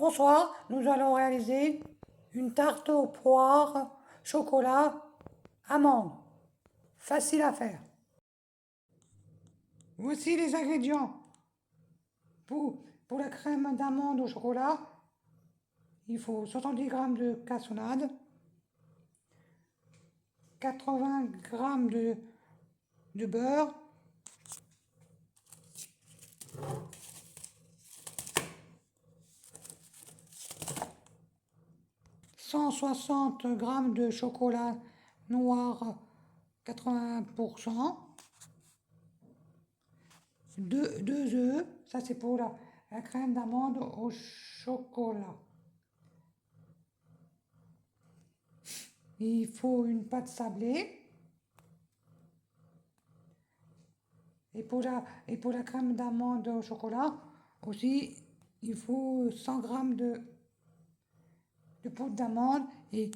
Bonsoir, nous allons réaliser une tarte aux poires, chocolat, amande. Facile à faire. Voici les ingrédients. Pour la crème d'amande au chocolat, il faut 70 g de cassonade, 80 g de beurre, 160 g de chocolat noir 80%, 2 œufs, ça c'est pour la crème d'amande au chocolat. Il faut une pâte sablée. Et pour la crème d'amande au chocolat, aussi, il faut 100 g de poudre d'amande et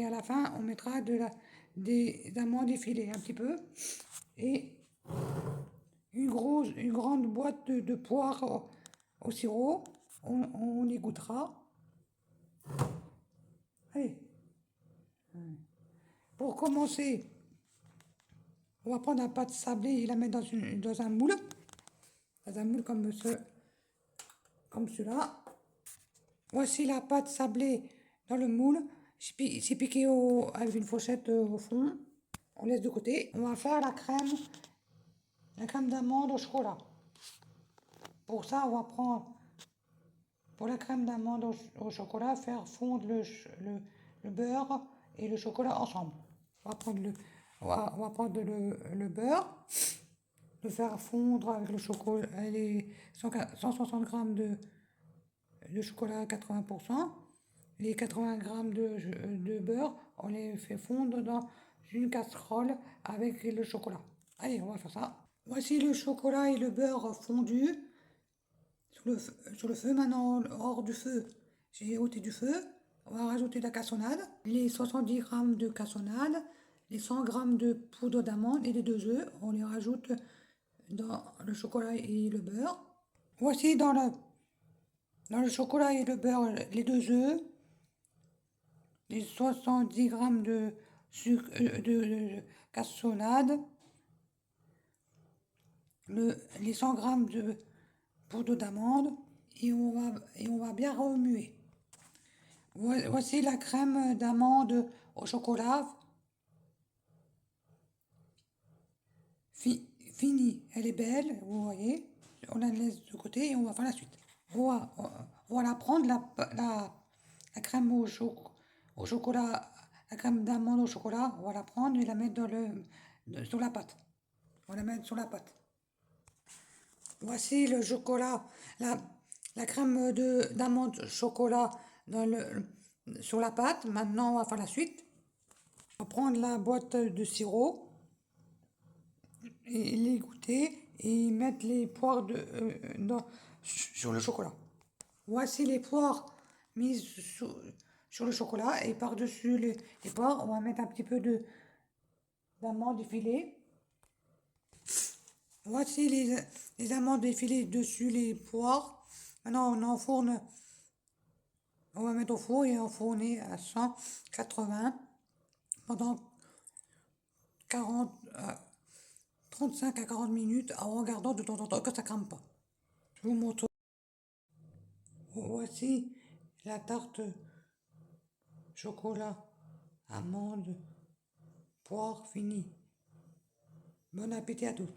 à la fin, on mettra des amandes effilées un petit peu et une grande boîte de poires au sirop. On y goûtera. Allez. Pour commencer, on va prendre la pâte sablée et la mettre dans un moule. Dans un moule comme celui-là. Voici la pâte sablée dans le moule. C'est piqué avec une fourchette au fond. On laisse de côté. On va faire la crème d'amande au chocolat. Pour ça, on va prendre, pour la crème d'amande au chocolat, faire fondre le beurre et le chocolat ensemble. On va prendre le beurre, le faire fondre avec le chocolat, les 160 g de chocolat à 80%. Les 80 g de beurre, on les fait fondre dans une casserole avec le chocolat. Allez, on va faire ça. Voici le chocolat et le beurre fondus sur le feu. Maintenant, hors du feu, j'ai ôté du feu. On va rajouter la cassonade, les 70 g de cassonade, les 100 g de poudre d'amande et les 2 œufs. On les rajoute dans le chocolat et le beurre. Voici dans le chocolat et le beurre les 2 œufs, les 70 g de sucre, de cassonade, les 100 g de poudre d'amande et on va bien remuer. Voici la crème d'amande au chocolat. Finie, elle est belle, vous voyez. On la laisse de côté et on va faire la suite. On va prendre la crème au chocolat, la crème d'amande au chocolat, on va la prendre et la mettre sur la pâte. On va la mettre sur la pâte. Voici le chocolat, la crème d'amande chocolat sur la pâte. Maintenant, on va faire la suite. On va prendre la boîte de sirop et l'égoutter et mettre les poires sur le chocolat. Voici les poires mises sur le chocolat et par-dessus les poires, on va mettre un petit peu d'amandes effilées. Voici les amandes effilées dessus les poires. Maintenant, on enfourne. On va mettre au four et enfourner à 180 pendant 35 à 40 minutes en regardant de temps en temps que ça crame pas. Je vous montre. Voici la tarte chocolat, amande, poire finie. Bon appétit à tous.